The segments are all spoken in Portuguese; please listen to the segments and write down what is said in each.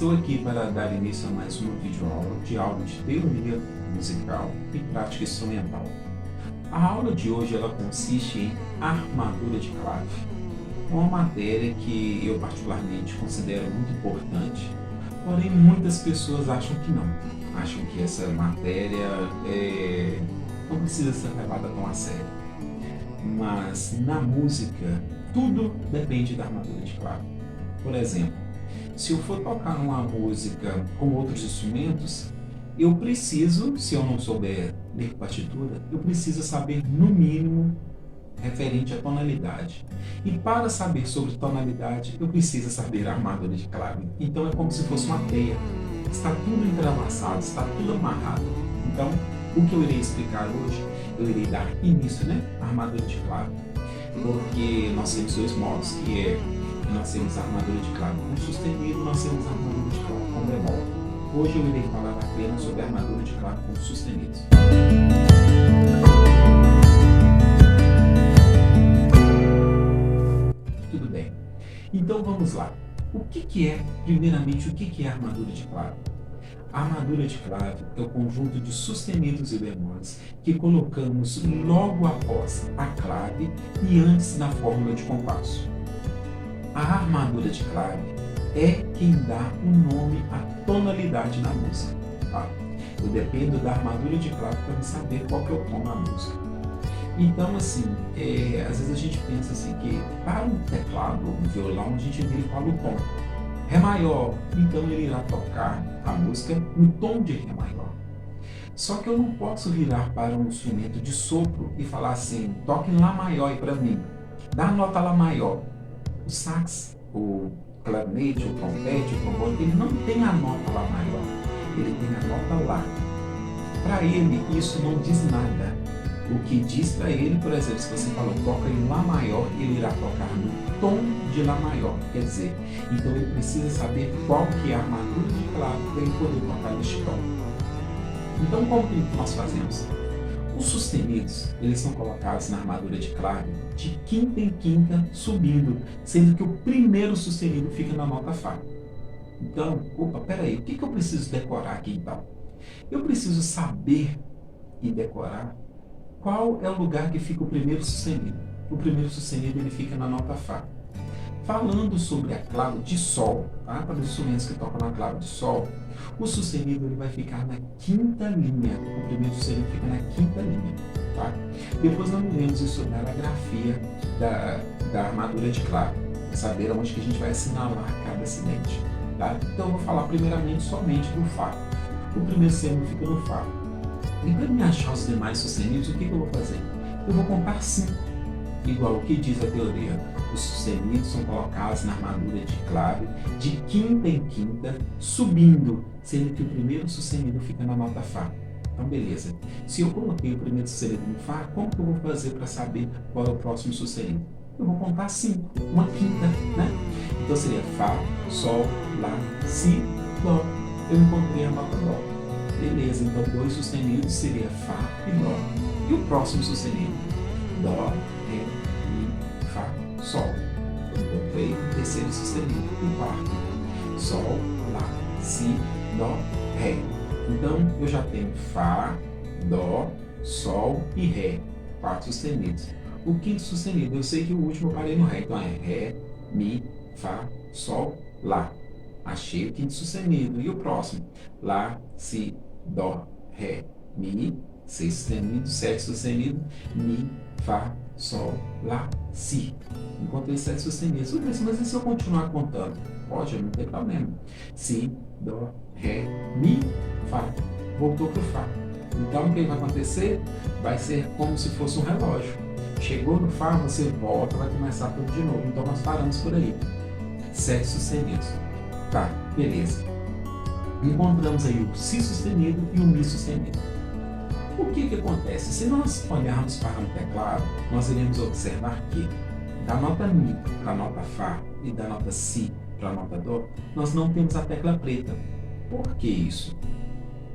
Estou aqui para dar início a mais uma videoaula de aula de teoria musical e prática instrumental. A aula de hoje ela consiste em armadura de clave, uma matéria que eu particularmente considero muito importante, porém muitas pessoas acham que não. Acham que essa matéria não precisa ser levada tão a sério. Mas na música, tudo depende da armadura de clave. Por exemplo, se eu for tocar uma música com outros instrumentos, eu preciso, se eu não souber ler partitura, eu preciso saber no mínimo referente à tonalidade. E para saber sobre tonalidade, eu preciso saber a armadura de clave. Então é como se fosse uma teia. Está tudo entrelaçado, está tudo amarrado. Então, o que eu irei explicar hoje, eu irei dar início, à armadura de clave. Porque nós temos dois modos, que é nós temos a armadura de clave com sustenido, nós temos a armadura de clave com bemol. Hoje eu irei falar apenas sobre a armadura de clave com sustenidos. Tudo bem. Então vamos lá. Primeiramente, o que é a armadura de clave? A armadura de clave é o conjunto de sustenidos e bemóis que colocamos logo após a clave e antes na fórmula de compasso. A armadura de clave é quem dá o nome à tonalidade da música. Tá? Eu dependo da armadura de clave para saber qual que é o tom da música. Então, assim, às vezes a gente pensa assim que para um teclado, um violão, a gente vira e fala o tom. Ré maior, então ele irá tocar a música no tom de Ré maior. Só que eu não posso virar para um instrumento de sopro e falar assim, toque em Lá maior aí para mim, dá a nota Lá maior. O sax, o clarinete, o trompete, o trombone, ele não tem a nota Lá maior, ele tem a nota Lá. Para ele, isso não diz nada. O que diz para ele, por exemplo, se você falou toca em Lá maior, ele irá tocar no tom de Lá maior. Quer dizer, então ele precisa saber qual que é a armadura de clave para ele poder tocar neste tom. Então, como que nós fazemos? Os sustenidos, eles são colocados na armadura de clave de quinta em quinta, subindo, sendo que o primeiro sustenido fica na nota Fá. Então, peraí, o que eu preciso decorar aqui então? Eu preciso saber e decorar qual é o lugar que fica o primeiro sustenido. O primeiro sustenido ele fica na nota Fá. Falando sobre a clave de Sol, tá? Para os instrumentos que tocam na clave de Sol, o sustenido ele vai ficar na quinta linha. O primeiro sustenido fica na quinta linha. Tá? Depois nós iremos estudar a grafia da armadura de clave, para saber onde que a gente vai assinalar cada acidente. Tá? Então eu vou falar primeiramente somente do Fá. O primeiro sustenido fica no Fá. E para me achar os demais sustenidos, o que eu vou fazer? Eu vou contar 5, igual o que diz a teoria. Os sustenidos são colocados na armadura de clave de quinta em quinta, subindo, sendo que o primeiro sustenido fica na nota Fá. Então, beleza. Se eu coloquei o primeiro sustenido no Fá, como que eu vou fazer para saber qual é o próximo sustenido? Eu vou contar 5, uma quinta, né? Então seria Fá, Sol, Lá, Si, Dó. Eu encontrei a nota Dó. Beleza, então 2 sustenidos seria Fá e Dó. E o próximo sustenido? Dó, Ré, Mi, Fá, Sol. Eu encontrei o terceiro sustenido. O quarto, Sol, Lá, Si, Dó, Ré. Então eu já tenho Fá, Dó, Sol e Ré. 4 sustenidos. O quinto sustenido, eu sei que o último eu parei no Ré. Então é Ré, Mi, Fá, Sol, Lá. Achei o quinto sustenido. E o próximo? Lá, Si, Dó, Ré, Mi, 6 sustenidos, 7 sustenidos, Mi, Fá, Sol, Lá, Si. Encontrei 7 sustenidos. Mas e se eu continuar contando? Pode, não tem problema. Si, Dó, Ré, Mi, Fá. Voltou para o Fá. Então o que vai acontecer? Vai ser como se fosse um relógio. Chegou no Fá, você volta, vai começar tudo de novo. Então nós paramos por aí. 7 sustenidos. Tá, beleza. Encontramos aí o Si sustenido e o Mi sustenido. O que acontece? Se nós olharmos para um teclado, nós iremos observar que da nota Mi para a nota Fá e da nota Si para a nota Dó, nós não temos a tecla preta. Por que isso?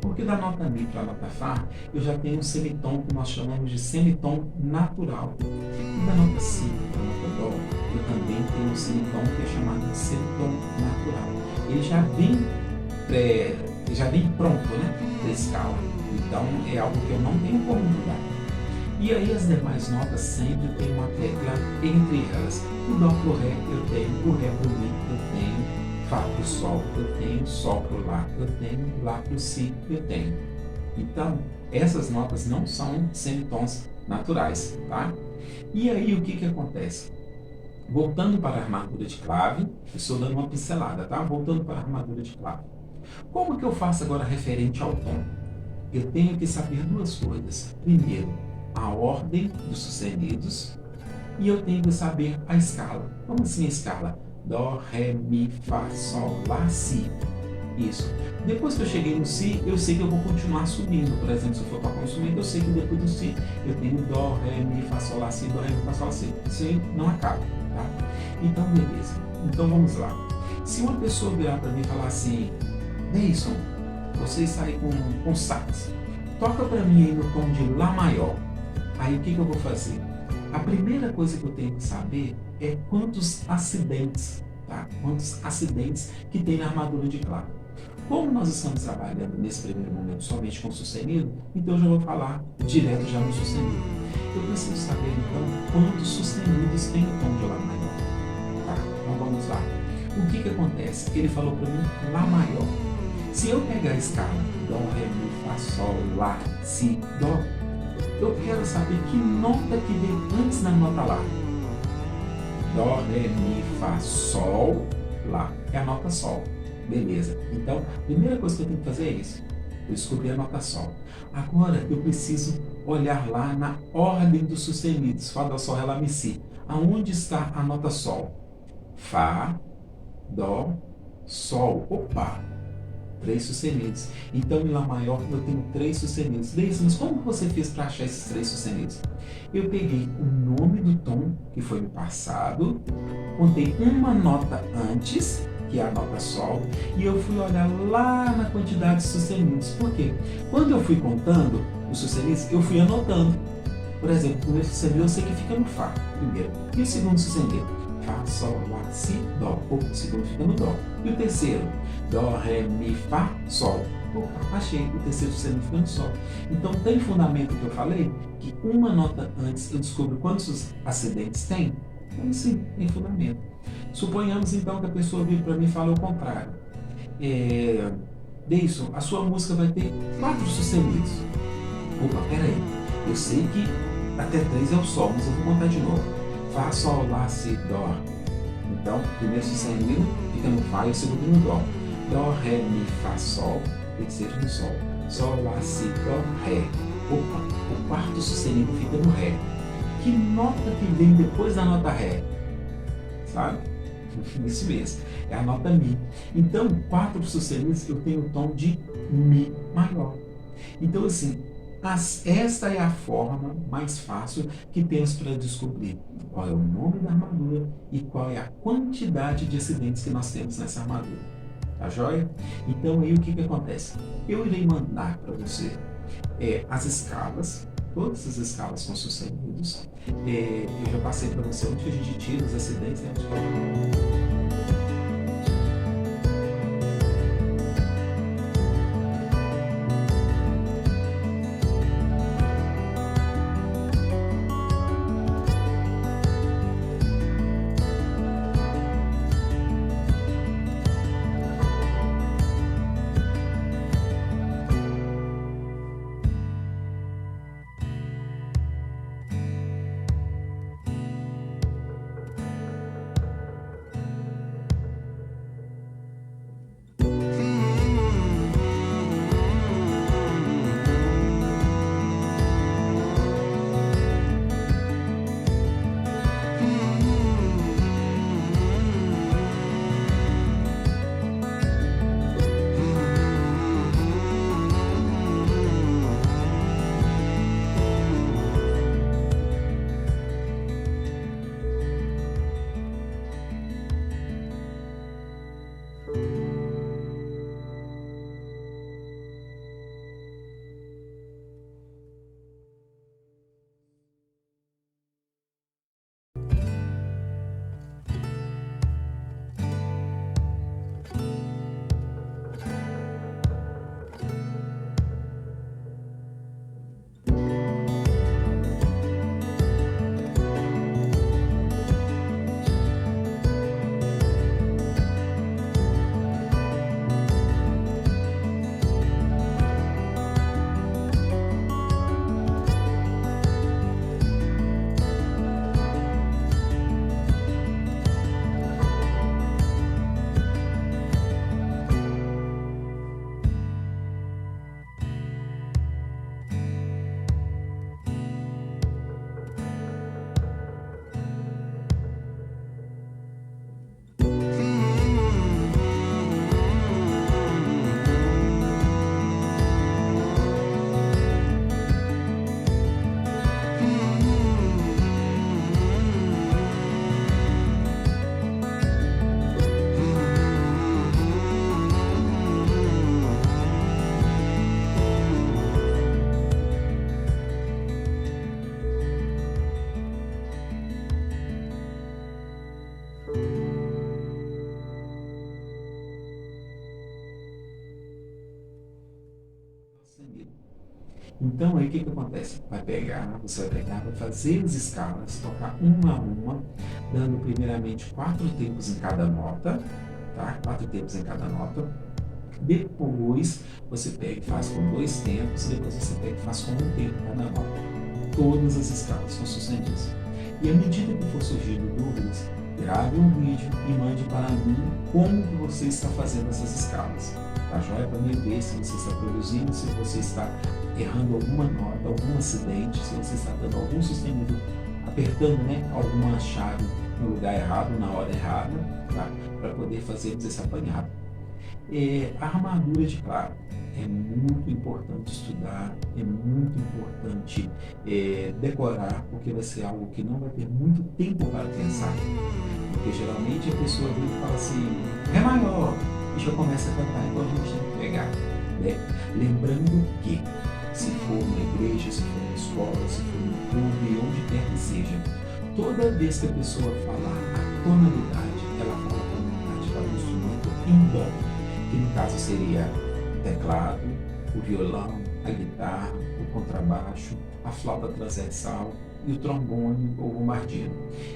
Porque da nota Mi para a nota Fá, eu já tenho um semitom que nós chamamos de semitom natural. E da nota Si para a nota Dó, eu também tenho um semitom que é chamado de semitom natural. Ele já vem já vem pronto, né, da escala. Então é algo que eu não tenho como mudar. E aí as demais notas sempre tem uma tecla entre elas. O Dó pro Ré eu tenho, o Ré pro Mi eu tenho, Fá pro Sol eu tenho, Sol pro Lá eu tenho, Lá pro Si eu tenho. Então, essas notas não são semitons naturais, tá? E aí o que acontece? Voltando para a armadura de clave, eu estou dando uma pincelada, tá? Voltando para a armadura de clave. Como que eu faço agora referente ao tom? Eu tenho que saber duas coisas. Primeiro, a ordem dos sustenidos e eu tenho que saber a escala. Como assim a escala? Dó, Ré, Mi, Fá, Sol, Lá, Si. Isso. Depois que eu cheguei no Si, eu sei que eu vou continuar subindo. Por exemplo, se eu for tocar um instrumento, eu sei que depois do Si eu tenho Dó, Ré, Mi, Fá, Sol, Lá, Si, Dó, Ré, Mi, Fá, Sol, Lá, Si. Isso aí não acaba, tá? Então, beleza. Então, vamos lá. Se uma pessoa virar para mim e falar assim, Neison, você está aí com sax, toca para mim aí no tom de Lá maior. Aí o que eu vou fazer? A primeira coisa que eu tenho que saber é quantos acidentes, tá? Quantos acidentes que tem na armadura de clave. Como nós estamos trabalhando nesse primeiro momento somente com sustenido, então eu já vou falar direto já no sustenido. Eu preciso saber então quantos sustenidos tem o tom de Lá maior. Tá? Então vamos lá. O que acontece? Ele falou para mim Lá maior. Se eu pegar a escala Dó, Ré, Mi, Fá, Sol, Lá, Si, Dó, eu quero saber que nota que vem antes da nota Lá. Dó, Ré, Mi, Fá, Sol, Lá. É a nota Sol. Beleza. Então, a primeira coisa que eu tenho que fazer é isso. Eu descobri a nota Sol. Agora, eu preciso olhar lá na ordem dos sustenidos. Fá, Dó, Sol, Ré, Lá, Mi, Si. Aonde está a nota Sol? Fá, Dó, Sol. Opa! 3 sustenidos. Então, em Lá maior, eu tenho 3 sustenidos. Deise, mas como você fez para achar esses 3 sustenidos? Eu peguei o nome do tom que foi me passado, contei uma nota antes, que é a nota Sol, e eu fui olhar lá na quantidade de sustenidos. Por quê? Quando eu fui contando os sustenidos, eu fui anotando. Por exemplo, o primeiro sustenido eu sei que fica no Fá, primeiro. E o segundo sustenido? Fá, Sol, Lá, Si, Dó. O segundo fica no Dó. E o terceiro? Dó, Ré, Mi, Fá, Sol. Opa, achei. O terceiro sustenido fica no Sol. Então, tem fundamento que eu falei? Que uma nota antes eu descubro quantos acidentes tem? Então, sim, tem fundamento. Suponhamos, então, que a pessoa vira para mim e fala o contrário. Deison, a sua música vai ter 4 sustenidos. Opa, peraí. Eu sei que até 3 é o Sol, mas eu vou contar de novo. Fá, Sol, Lá, Si, Dó. Então, o primeiro sustenido fica no Fá e o segundo no Dó. Dó, Ré, Mi, Fá, Sol, terceiro no Sol. Sol, Lá, Si, Dó, Ré. Opa, o quarto sustenido fica no Ré. Que nota que vem depois da nota Ré? Sabe? Isso mesmo, é a nota Mi. Então, 4 sustenidos eu tenho o tom de Mi maior. Então, assim, esta é a forma mais fácil que temos para descobrir qual é o nome da armadura e qual é a quantidade de acidentes que nós temos nessa armadura. Tá joia? Então, aí o que acontece? Eu irei mandar para você as escalas, todas as escalas com sustenidos. Eu já passei para você onde a gente tira os acidentes, né? Então, aí o que que acontece? Você vai pegar, vai fazer as escalas, tocar uma a uma, dando primeiramente 4 tempos em cada nota, tá? 4 tempos em cada nota. Depois, você pega e faz com 2 tempos, depois você pega e faz com 1 tempo cada nota. Todas as escalas com sustenidos. E à medida que for surgindo dúvidas, grave um vídeo e mande para mim como que você está fazendo essas escalas. Tá joia? Para mim ver se você está produzindo, se você está errando alguma nota, algum acidente, se você está dando algum sustenido, apertando, né, alguma chave no lugar errado, na hora errada, tá? Para poder fazermos esse apanhado. A armadura de claro é muito importante estudar, é muito importante decorar, porque vai ser algo que não vai ter muito tempo para pensar. Porque geralmente a pessoa vem e fala assim, é maior, e já começa a cantar igual a gente tem que pegar. Né? Lembrando que, se for uma igreja, se for uma escola, se for um clube, onde quer que seja, toda vez que a pessoa falar a tonalidade, ela fala a tonalidade para o instrumento em dó, que no caso seria o teclado, o violão, a guitarra, o contrabaixo, a flauta transversal e o trombone ou bombardino.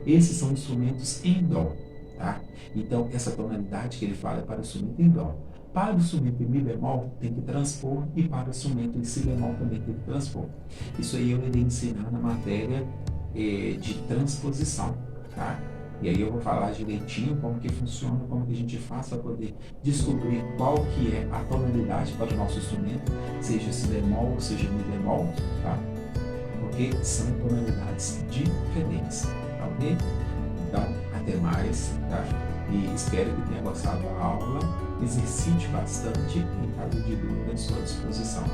Esses são instrumentos em dó, tá? Então, essa tonalidade que ele fala é para o instrumento em dó. Para o instrumento em mi bemol, tem que transpor, e para o instrumento em si bemol também tem que transpor. Isso aí eu irei ensinar na matéria de transposição, tá? E aí eu vou falar direitinho como que funciona, como que a gente faz para poder descobrir qual que é a tonalidade para o nosso instrumento, seja si bemol ou seja mi bemol, tá? Porque são tonalidades diferentes, tá ok? Então, até mais, tá? E espero que tenha gostado da aula, exercite bastante e caso de dúvida à sua disposição.